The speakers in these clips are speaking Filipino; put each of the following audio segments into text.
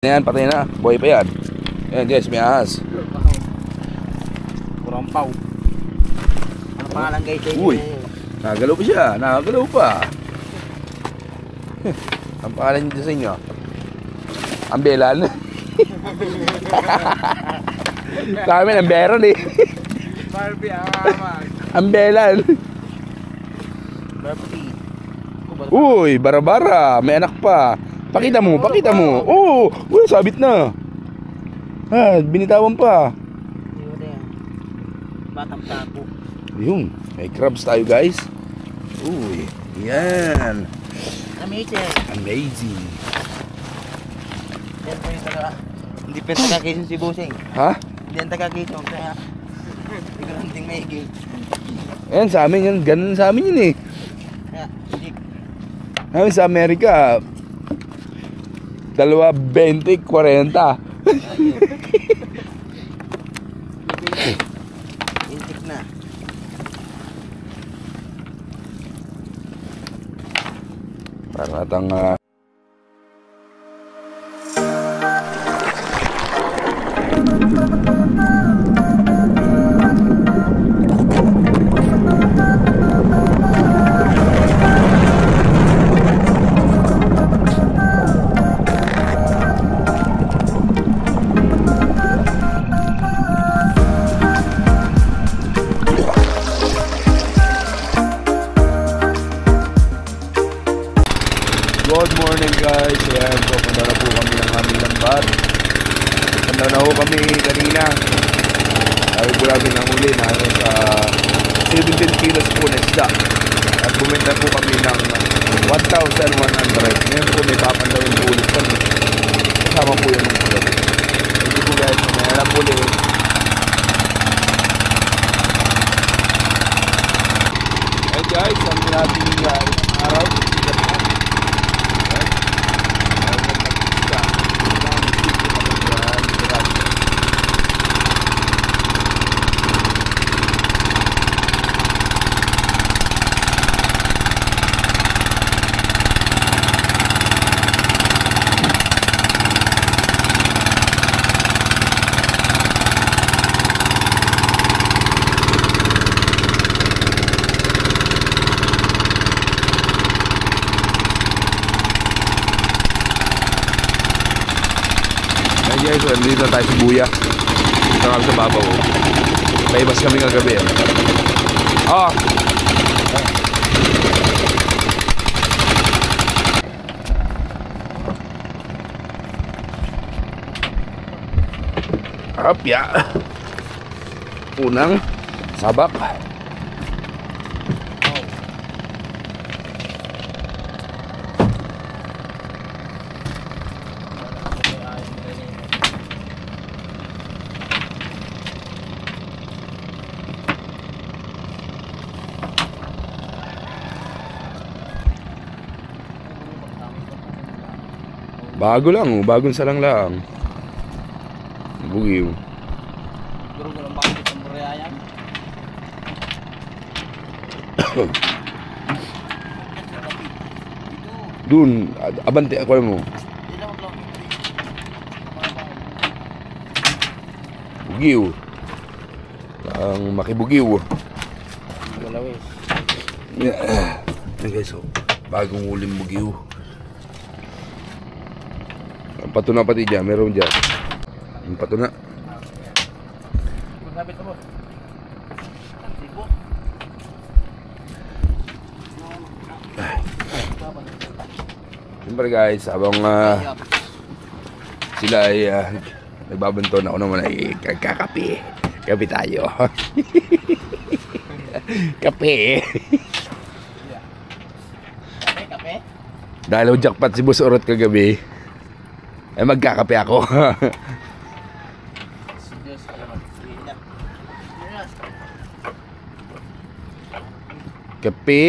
Yan, patay na. Buhay pa yan. Ayan guys, may ahas. Kurampaw. Ano pangalan guys? Uy, nakagalaw pa siya. Nakagalaw pa. Ang pangalan niyo sa inyo? Ambelan. Sa amin, amberon eh. Barbie, Ambelan. Barbie. Uy, bara-bara. May anak pa. Pakita mo, pakita mo. Oo, uy, sabit na. Ah, binitawan pa. Batang tapo. Yung, may crabs tayo guys. Uy, yan. Amazing. Amazing. Yan po yung taga. Hindi pa taga Quezon si Busing. Ha? Hindi ang taga Quezon. Kaya hindi ko lang ting maiging. Ayan, sa amin yan. Ganun sa amin yun eh. Kaya, hindi. Namin sa Amerika, 2.20, 40. Intik na. Para natang good morning guys. Ayan po, punta na po kami ng aming lambat. Punta na po kami kanina. Sabi po namin ng uli na sa 17 kilos po na isda. At bumenta po kami ng 1,100. Ngayon po may papandawin po ulit kami. Kasama po yung mga ulit. Thank you po guys. Mayroon po ulit. Hey guys, ang natin yung araw. Guys, dito tayo sa buya. Dito kami sa babaw. Paibas kami kagabi. Oh! Apya. Unang sabak. Bago lang, bagong salang lang. Bugiw. Guru ko lang bakit itong burayan. Dun, abante ako mo. Bugiw. Ang makibugiw. Malawis. Yeah. Okay, so bagong uling bugiw. Patuna pati dyan, meron dyan. Yung patuna. Magkabit mo. Siyempre guys, habang sila ay nagbabanton, ako naman ay kakape. Kape tayo. Kape. Kape? Dahil jackpot si Boss Urot kagabi, ay magkakape ako. Kape.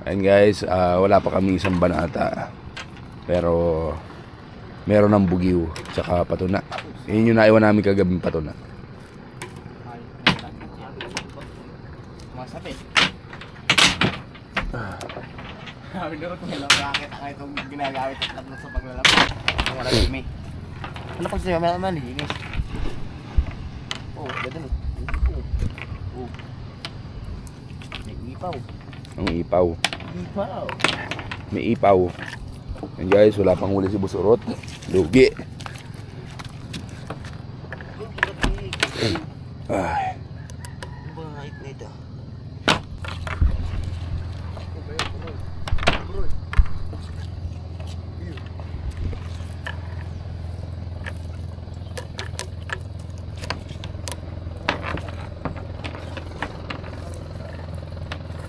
Ayan guys, wala pa kami isang banata. Pero meron ng bugiw tsaka patuna. Yun yung naiwan namin kagabing patuna. Masapit. Sabi doon kung ilang racket ang itong ginagamit at tatlo sa paglalabas. Kung wala limi. Ano pag siya malinis? Oh, ganda no. Oh. May ipaw. Ang ipaw. Ipaw. May ipaw. Yan guys, wala pang huli si Boss Urot. Lugi. Ay. Ano ba nga nito?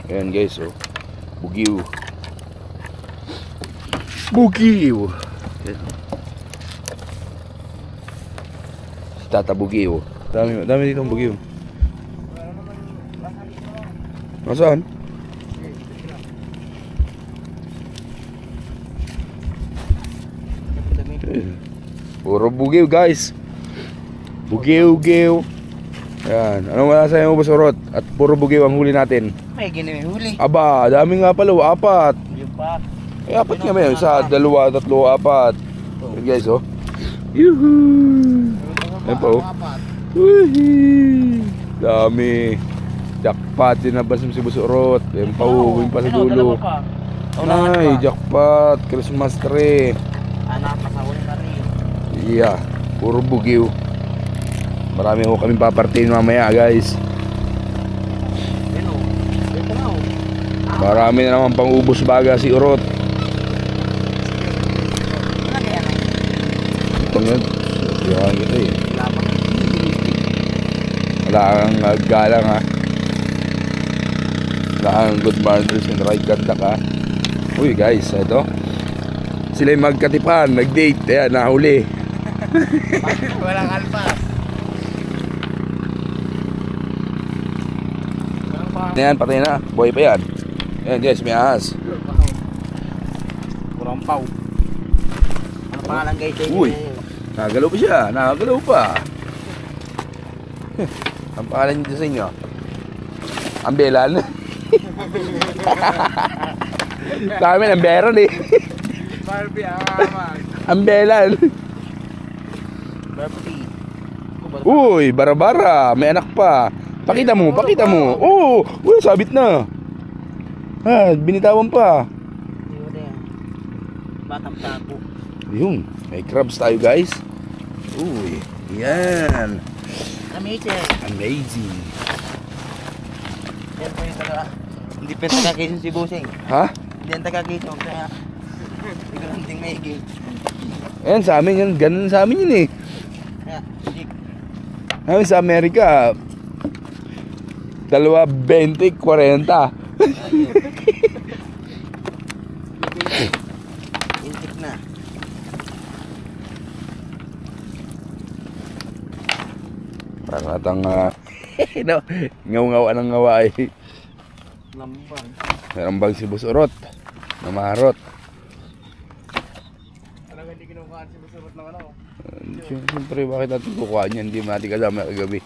Ayan guys, oh. Bugiw. Bugiw. Ayan. Si Tata Bugiw. Dami ditong bugiw. Nasaan? Puro bugiw guys. Bugiw-giw. Ayan. Anong wala sa'yo mo, Boss Urot? At puro bugiw ang huli natin. May ginimihuli. Aba, dami nga pala, 4. Yung pa. Eh, 4 nga ba yun? 1, 2, 3, 4. Ayan guys, oh. Yuhuu. Ayan pa, oh. Wihii. Dami. Jackpot, dinabas mo si Boss Urot. Ayan pa, oh. Yung pa sa dulo. Ay, jackpot. Christmas tree. Anak, pasawin ka rin. Yeah, puro bugiw. Marami ho kaming papartiin mamaya guys. Marami na naman pang ubos baga si Urot. Ito nga. Yan kita eh. Wala kang galang ha. Wala kang good manners and right conduct ha. Uy guys, ito. Sila yung magkatipan, nag-date. Ayan, nahuli. Walang alpas. Ayan, patay na. Buhay pa yan. Ayan guys, may ahas. Kurang paw. Ano pangalan guys? Uy, nakagalaw pa siya. Nakagalaw pa. Ang pangalan niyo sa inyo? Ambelan. Sa amin, amberon eh. Barbie, aman. Ambelan. Barbie. Uy, bara-bara. May anak pa. Pakita mo, pakita mo. Oo, sabit na. Ah, binitawan pa. Batang tapo. Yun, may crabs tayo guys. Uy, yan. Amazing. Amazing. Yan po yung taga. Hindi pa taga-Quezon si Busing. Ha? Hindi yan taga-Quezon. Kaya hindi ko lang ting maiging. Ayan, sa amin yan. Ganun sa amin yun eh. Kaya, hindi. Namin sa Amerika, 2.20, 40. Intik na. Parang natang no, ngaw-ngawa ng ngawa eh. Lambang. Narambang si Boss Urot. Namarot. Alam hindi kinukuhaan si Busabot ng ano. Siyempre, bakit natin kukuha niyan? Hindi mo natin kasama kagabi.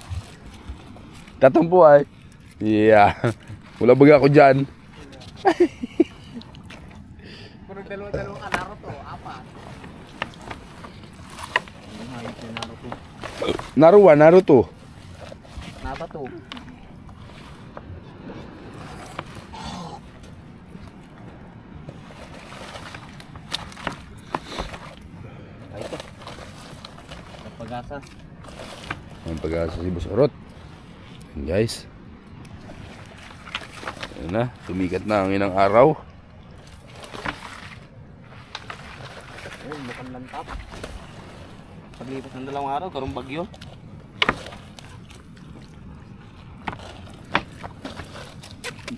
Tatampo ay. Yeah. Wala baga ako dyan. Pero dalawa-dalawa ka Naruto. Apat. Ano nga yung Naruto? Naruto. Nabato. Ay ito. Pag-asa. Ang pag-asa si Boss Urot. Ayan guys. Ayan na, tumikat na ang inang araw. Ayun, mukhang lantap. Paglipas ng 2 araw, karong bagyo.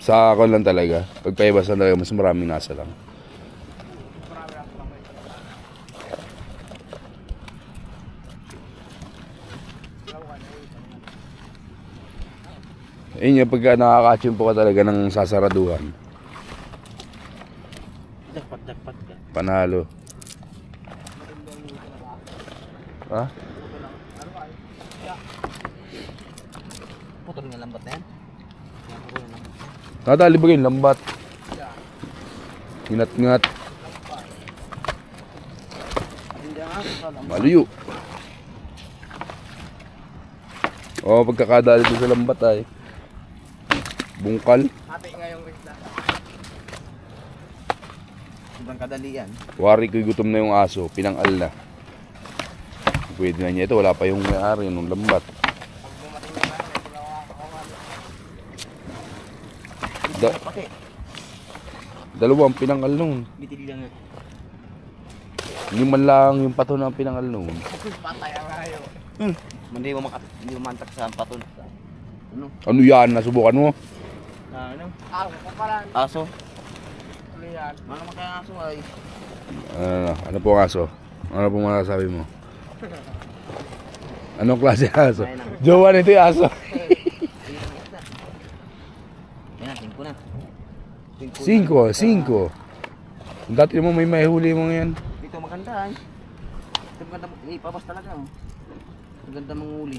Sa ako lang talaga. Pagpaibas lang talaga, mas maraming nasa lang. Ayun yung pagka nakakachimpo ka talaga ng sasaraduhan. Jackpot ka. Panalo. Ha? Putol nga lambat na yan. Nadali ba yung lambat? Ngat-ngat. Hindi ang aso ka lang. Maluyo. O, pagkakadali doon sa lambat ay. Bungkal. Ate ngayong isla. Sobrang kadali yan. Wari ko'y gutom na yung aso. Pinangal na. Pwede na niya ito. Wala pa yung may-ari ng lambat. Pag bumating na lang, may ginawa ako Da- pati. Dalawang pinangal noon. Bitili lang nga. Hindi man lang yung pato na pinangal noon. Patay ang rayo. Hindi mo mantak sa paton. Ano? Ano yan? Nasubukan mo? Ano? Aso pa pala. Aso? Ano yan? Ano naman kaya aso ay? Ano po ang aso? Ano po masasabi mo? Anong klase aso? Jowa nito yung aso. Yan na, 5 na. 5. Dati mo may mahuli mo ngayon. Dito maganda ay. Ito maganda, ipabas talaga. Oh. Maganda manguli.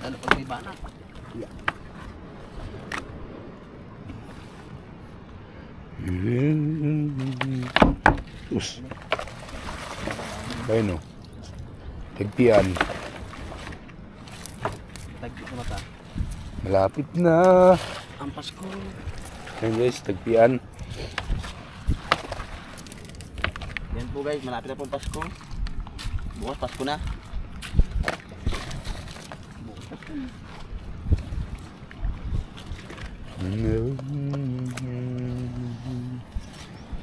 Lalo pag may bana. Us. Ayun o. Tagpian. Tagpit sa mata. Malapit na. Ang Pasko. Ayun guys, tagpian. Yan po guys, malapit na po ang Pasko. Bukas Pasko na.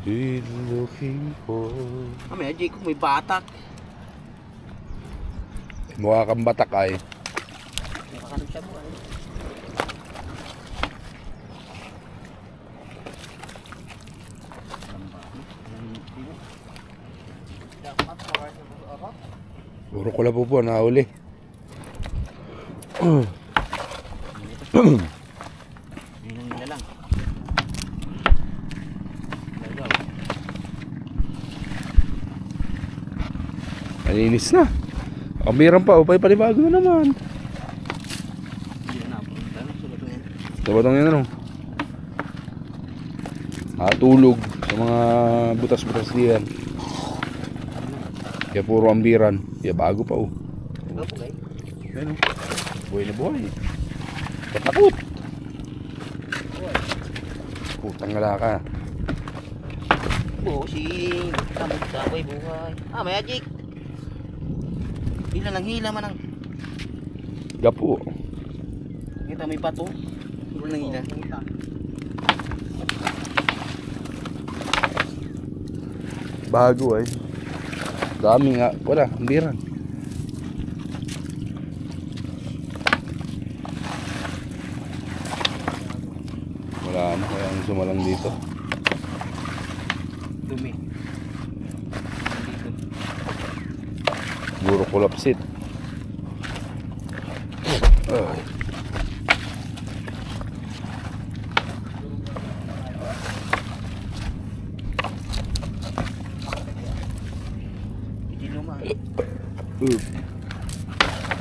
Be looking for. May Jay ko may batak. Mukha kang batak ay. Nakakanap siya mo ay. Puro ko lang po nahuli. Yun nila lang. Malinis na. Kamiran pa, upay panibago na naman. Hindi na napunta. Sulat mo yan. Sabatang yan ano. Tulog sa mga butas-butas diyan. Kaya puro ambiran. Kaya bago pa oh. Ano po guys? Ano? Buhay na buhay. Katakot. Putang ngala ka. Bossing. Kamot sa ako'y buhay. Magic. Hila ng hila man ang. Gapo. Kita may pato. Hila ng hila. Bago ay. Dami nga. Wala, ambiran. Wala na kaya ang sumalang dito. Dumi. Puro kulapsit.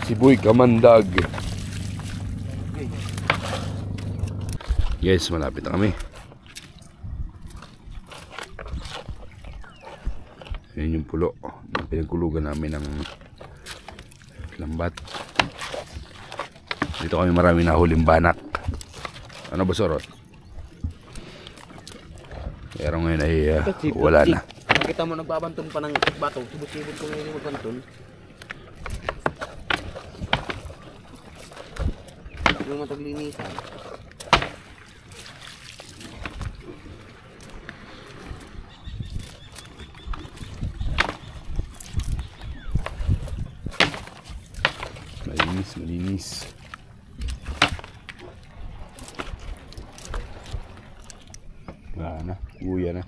Si Boy Kamandag. Guys, malapit na kami. Yan yung pulo na pinagkulugan namin ng lambat. Dito kami marami nahuling banak. Ano ba sorot? Pero ngayon ay wala na. Kita mo nagbabanton pa ng bato. Sibot-sibot ko ngayon yung magbanton. Yung mataglinisan. Malinis, malinis. Wala na, buya na.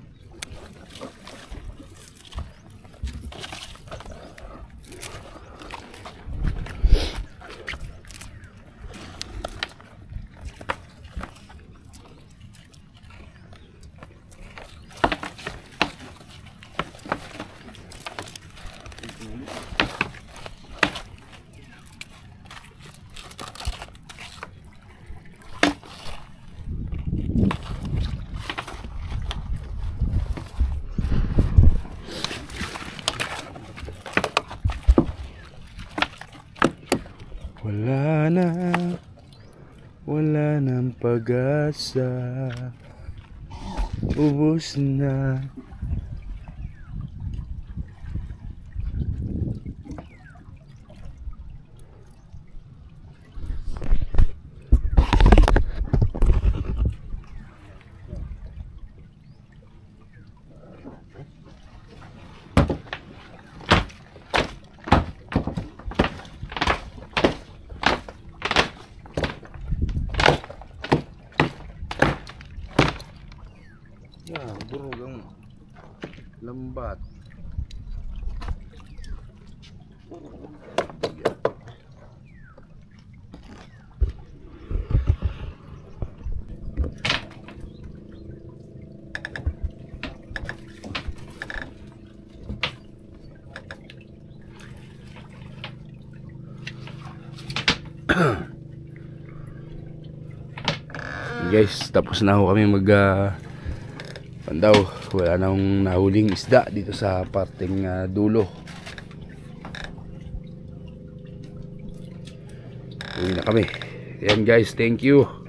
Wala na, wala nang pag-asa, ubos na. Yan, durog ang lambat. Guys, tapos na ho kami pandaw, wala nang nahuling isda dito sa parteng dulo. Uwi na kami. Ayan guys, thank you.